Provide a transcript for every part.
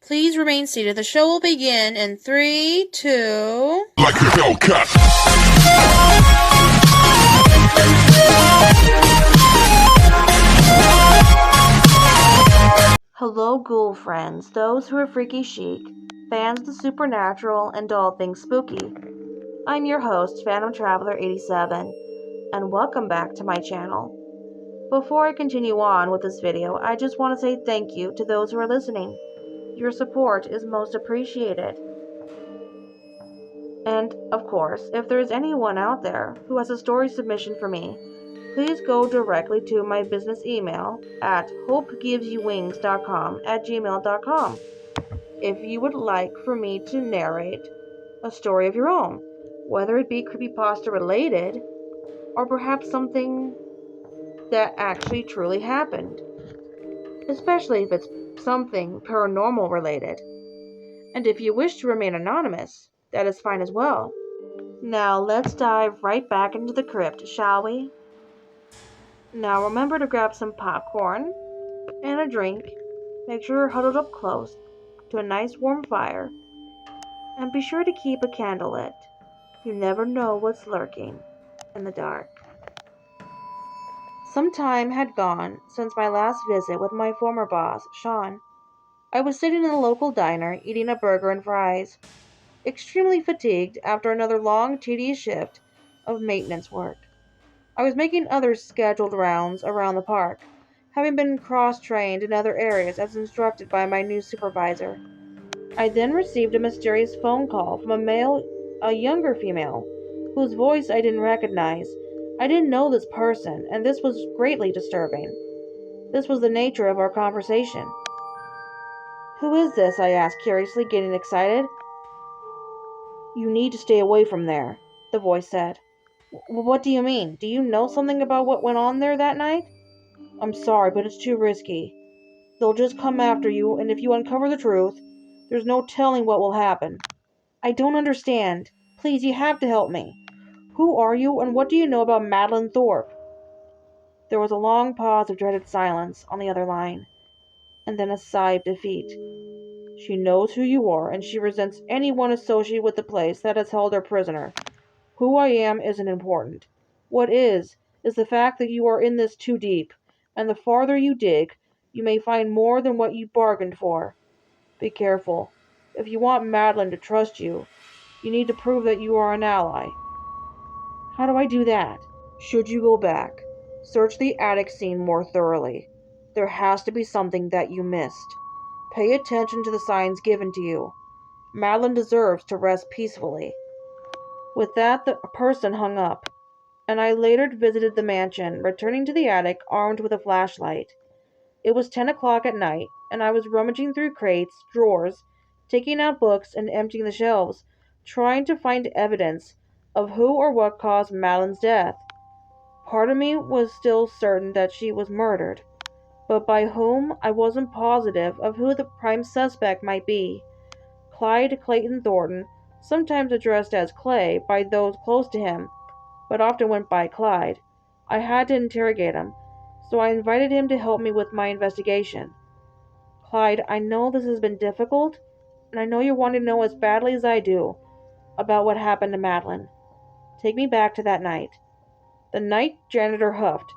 Please remain seated. The show will begin in 3, 2... Like a Hellcat. Hello, ghoul friends, those who are freaky chic, fans of the supernatural, and all things spooky. I'm your host, FandomTraveller87, and welcome back to my channel. Before I continue on with this video, I just want to say thank you to those who are listening. Your support is most appreciated. And, of course, if there is anyone out there who has a story submission for me, please go directly to my business email at hopegivesyouvings.com@gmail.com if you would like for me to narrate a story of your own, whether it be creepypasta related or perhaps something that actually truly happened, especially if it's something paranormal related. And if you wish to remain anonymous, that is fine as well. Now let's dive right back into the crypt, shall we? Now remember to grab some popcorn and a drink. Make sure you're huddled up close to a nice warm fire. And be sure to keep a candle lit. You never know what's lurking in the dark. Some time had gone since my last visit with my former boss, Sean. I was sitting in the local diner eating a burger and fries, extremely fatigued after another long, tedious shift of maintenance work. I was making other scheduled rounds around the park, having been cross-trained in other areas as instructed by my new supervisor. I then received a mysterious phone call from a younger female, whose voice I didn't recognize. I didn't know this person, and this was greatly disturbing. This was the nature of our conversation. "Who is this?" I asked curiously, getting excited. "You need to stay away from there," the voice said. "What do you mean? Do you know something about what went on there that night?" "I'm sorry, but it's too risky. They'll just come after you, and if you uncover the truth, there's no telling what will happen." "I don't understand. Please, you have to help me. Who are you, and what do you know about Madeline Thorpe?" There was a long pause of dreaded silence on the other line, and then a sigh of defeat. "She knows who you are, and she resents anyone associated with the place that has held her prisoner. Who I am isn't important. What is the fact that you are in this too deep, and the farther you dig, you may find more than what you bargained for. Be careful. If you want Madeline to trust you, you need to prove that you are an ally." "How do I do that?" "Should you go back, search the attic scene more thoroughly. There has to be something that you missed. Pay attention to the signs given to you. Madeline deserves to rest peacefully." With that, the person hung up, and I later visited the mansion, returning to the attic armed with a flashlight. It was 10 o'clock at night, and I was rummaging through crates, drawers, taking out books and emptying the shelves, trying to find evidence of who or what caused Madeline's death. Part of me was still certain that she was murdered, but by whom I wasn't positive of who the prime suspect might be. Clyde Clayton Thornton, sometimes addressed as Clay by those close to him, but often went by Clyde. I had to interrogate him, so I invited him to help me with my investigation. "Clyde, I know this has been difficult, and I know you want to know as badly as I do about what happened to Madeline. Take me back to that night." The night janitor huffed,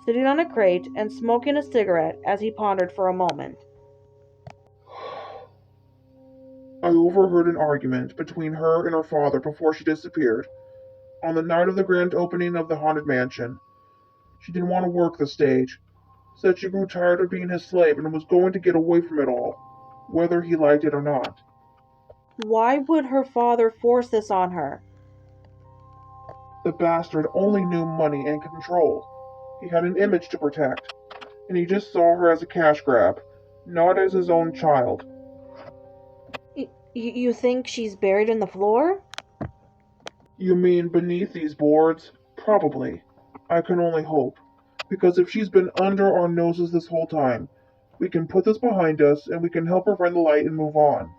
sitting on a crate and smoking a cigarette as he pondered for a moment. "I overheard an argument between her and her father before she disappeared, on the night of the grand opening of the haunted mansion. She didn't want to work the stage, said she grew tired of being his slave and was going to get away from it all, whether he liked it or not." Why would her father force this on her? The bastard only knew money and control. He had an image to protect, and he just saw her as a cash grab, not as his own child. You think she's buried in the floor? "You mean beneath these boards? Probably. I can only hope. Because if she's been under our noses this whole time, we can put this behind us and we can help her find the light and move on."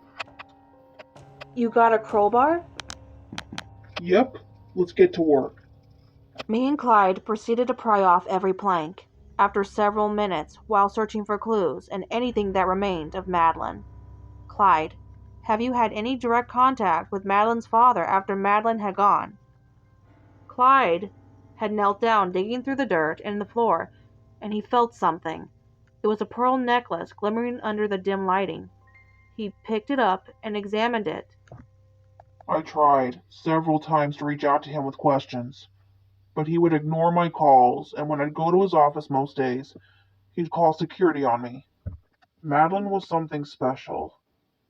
You got a crowbar? "Yep, let's get to work." Me and Clyde proceeded to pry off every plank, after several minutes, while searching for clues and anything that remained of Madeline. Clyde, have you had any direct contact with Madeline's father after Madeline had gone? Clyde had knelt down, digging through the dirt and the floor, and he felt something. It was a pearl necklace glimmering under the dim lighting. He picked it up and examined it. I tried several times to reach out to him with questions, but he would ignore my calls, and when I'd go to his office most days, he'd call security on me. Madeline was something special,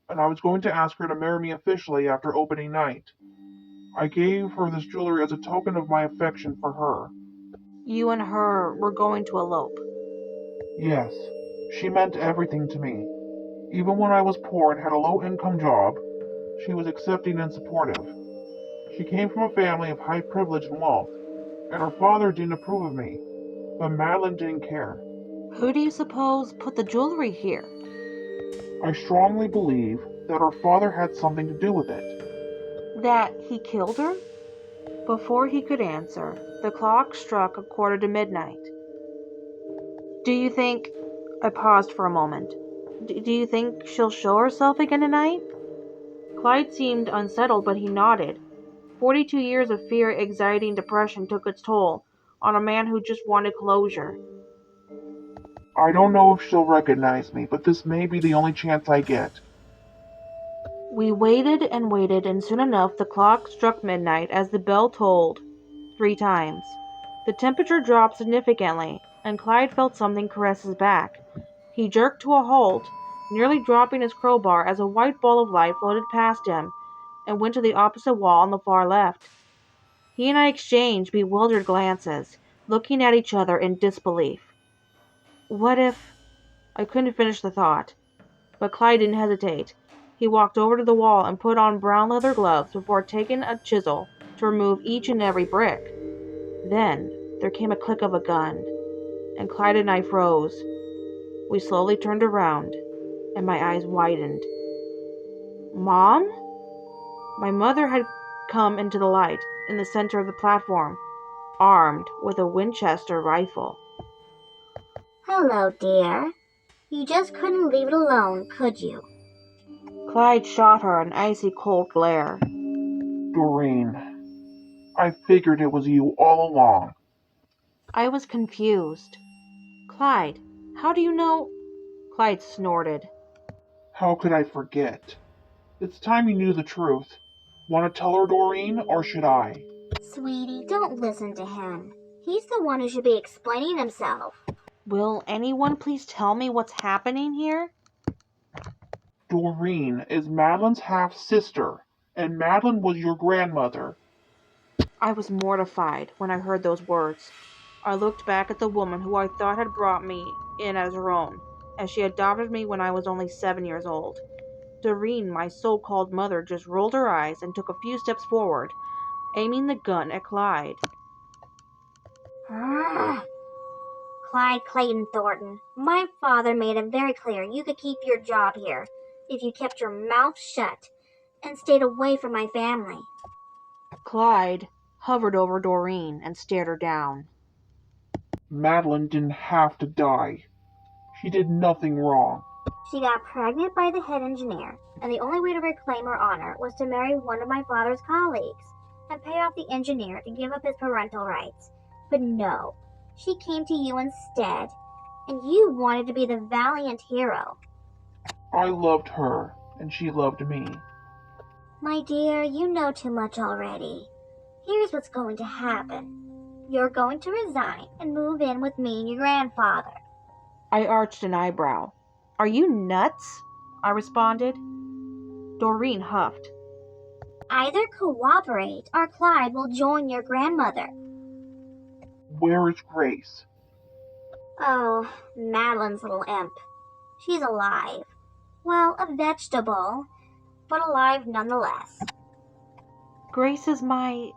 and I was going to ask her to marry me officially after opening night. I gave her this jewelry as a token of my affection for her. You and her were going to elope. Yes, she meant everything to me. Even when I was poor and had a low-income job, she was accepting and supportive. She came from a family of high privilege and wealth, and her father didn't approve of me, but Madeline didn't care. Who do you suppose put the jewelry here? I strongly believe that her father had something to do with it. That he killed her? Before he could answer, the clock struck 1:45. Do you think... I paused for a moment. Do you think she'll show herself again tonight? Clyde seemed unsettled, but he nodded. 42 years of fear, anxiety, and depression took its toll on a man who just wanted closure. I don't know if she'll recognize me, but this may be the only chance I get. We waited and waited, and soon enough the clock struck midnight as the bell tolled 3 times. The temperature dropped significantly, and Clyde felt something caress his back. He jerked to a halt, nearly dropping his crowbar as a white ball of light floated past him and went to the opposite wall on the far left. He and I exchanged bewildered glances, looking at each other in disbelief. What if... I couldn't finish the thought, but Clyde didn't hesitate. He walked over to the wall and put on brown leather gloves before taking a chisel to remove each and every brick. Then there came a click of a gun, and Clyde and I froze. We slowly turned around, and my eyes widened. Mom? My mother had come into the light in the center of the platform, armed with a Winchester rifle. Hello, dear. You just couldn't leave it alone, could you? Clyde shot her an icy cold glare. Doreen, I figured it was you all along. I was confused. Clyde, how do you know? Clyde snorted. How could I forget? It's time you knew the truth. Want to tell her, Doreen, or should I? Sweetie, don't listen to him. He's the one who should be explaining himself. Will anyone please tell me what's happening here? Doreen is Madeline's half-sister, and Madeline was your grandmother. I was mortified when I heard those words. I looked back at the woman who I thought had brought me in as her own, as she adopted me when I was only 7 years old. Doreen, my so-called mother, just rolled her eyes and took a few steps forward, aiming the gun at Clyde. Clyde Clayton Thornton, my father made it very clear you could keep your job here if you kept your mouth shut and stayed away from my family. Clyde hovered over Doreen and stared her down. Madeline didn't have to die. She did nothing wrong. She got pregnant by the head engineer, and the only way to reclaim her honor was to marry one of my father's colleagues and pay off the engineer to give up his parental rights. But no, she came to you instead, and you wanted to be the valiant hero. I loved her, and she loved me. My dear, you know too much already. Here's what's going to happen. You're going to resign and move in with me and your grandfather. I arched an eyebrow. Are you nuts? I responded. Doreen huffed. Either cooperate or Clyde will join your grandmother. Where is Grace? Oh, Madeline's little imp. She's alive. Well, a vegetable, but alive nonetheless. Grace is my...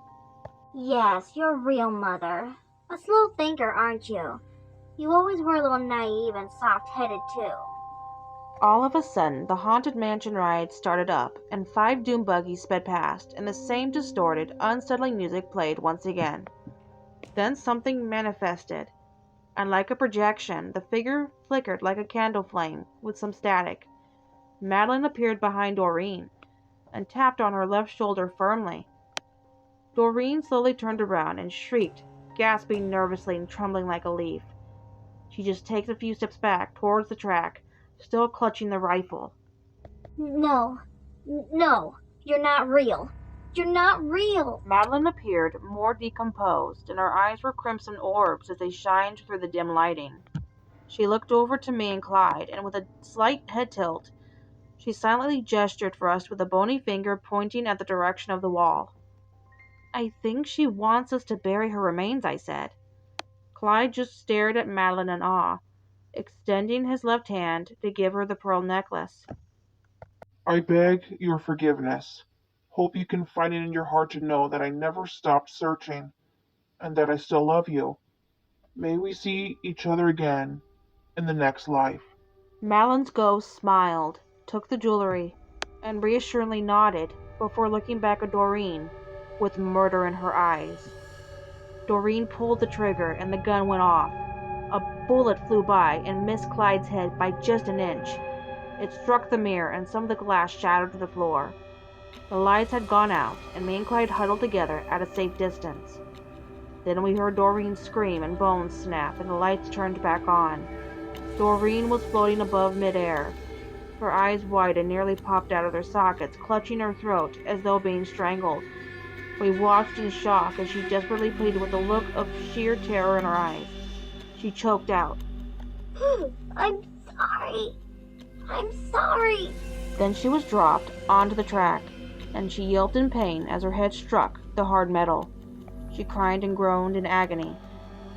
Yes, your real mother. A slow thinker, aren't you? You always were a little naive and soft-headed, too. All of a sudden, the Haunted Mansion ride started up, and 5 doom buggies sped past, and the same distorted, unsettling music played once again. Then something manifested, and like a projection, the figure flickered like a candle flame with some static. Madeline appeared behind Doreen and tapped on her left shoulder firmly. Doreen slowly turned around and shrieked, gasping nervously and trembling like a leaf. She just takes a few steps back towards the track, still clutching the rifle. No, no, you're not real. You're not real. Madeline appeared more decomposed, and her eyes were crimson orbs as they shined through the dim lighting. She looked over to me and Clyde, and with a slight head tilt, she silently gestured for us with a bony finger pointing at the direction of the wall. "I think she wants us to bury her remains," I said. Clyde just stared at Madeline in awe, extending his left hand to give her the pearl necklace. I beg your forgiveness. Hope you can find it in your heart to know that I never stopped searching and that I still love you. May we see each other again in the next life." Madeline's ghost smiled, took the jewelry, and reassuringly nodded before looking back at Doreen with murder in her eyes. Doreen pulled the trigger and the gun went off. A bullet flew by and missed Clyde's head by just an inch. It struck the mirror and some of the glass shattered to the floor. The lights had gone out and me and Clyde huddled together at a safe distance. Then we heard Doreen scream and bones snap and the lights turned back on. Doreen was floating above midair, her eyes wide and nearly popped out of their sockets, clutching her throat as though being strangled. We watched in shock as she desperately pleaded with a look of sheer terror in her eyes. She choked out, I'm sorry. I'm sorry. Then she was dropped onto the track, and she yelped in pain as her head struck the hard metal. She cried and groaned in agony,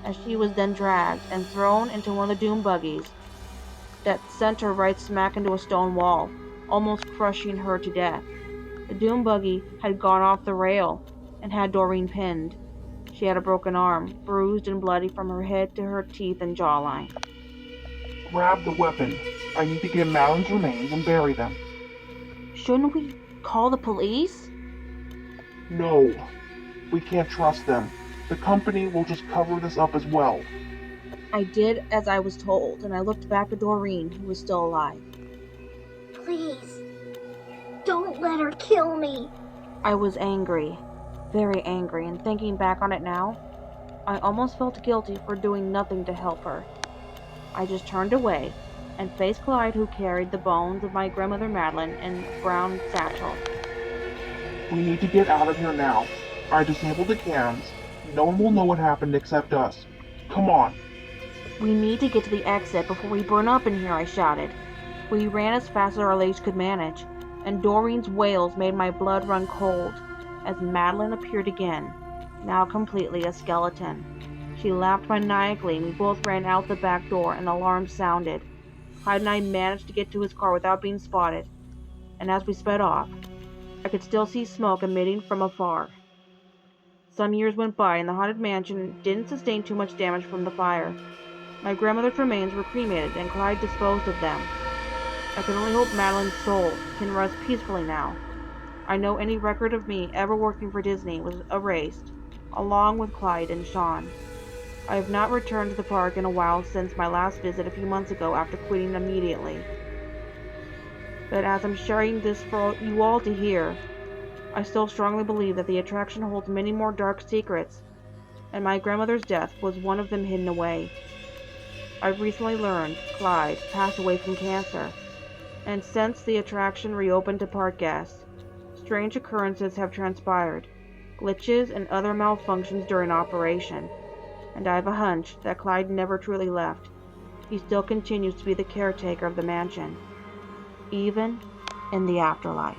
as she was then dragged and thrown into one of the doom buggies that sent her right smack into a stone wall, almost crushing her to death. The doom buggy had gone off the rail and had Doreen pinned. She had a broken arm, bruised and bloody from her head to her teeth and jawline. Grab the weapon. I need to get Madeline's remains and bury them. Shouldn't we call the police? No, we can't trust them. The company will just cover this up as well. I did as I was told, and I looked back at Doreen, who was still alive. Please, don't let her kill me. I was angry, very angry, and thinking back on it now, I almost felt guilty for doing nothing to help her. I just turned away and faced Clyde, who carried the bones of my grandmother Madeline in a brown satchel. We need to get out of here now. I disabled the cans. No one will know what happened except us. Come on. We need to get to the exit before we burn up in here, I shouted. We ran as fast as our legs could manage, and Doreen's wails made my blood run cold as Madeline appeared again, now completely a skeleton. She laughed maniacally, and we both ran out the back door, and the alarm sounded. Clyde and I managed to get to his car without being spotted, and as we sped off, I could still see smoke emitting from afar. Some years went by, and the haunted mansion didn't sustain too much damage from the fire. My grandmother's remains were cremated, and Clyde disposed of them. I can only hope Madeline's soul can rest peacefully now. I know any record of me ever working for Disney was erased, along with Clyde and Sean. I have not returned to the park in a while since my last visit a few months ago after quitting immediately. But as I'm sharing this for you all to hear, I still strongly believe that the attraction holds many more dark secrets, and my grandmother's death was one of them hidden away. I've recently learned Clyde passed away from cancer, and since the attraction reopened to park guests, strange occurrences have transpired, glitches and other malfunctions during operation, and I have a hunch that Clyde never truly left. He still continues to be the caretaker of the mansion, even in the afterlife.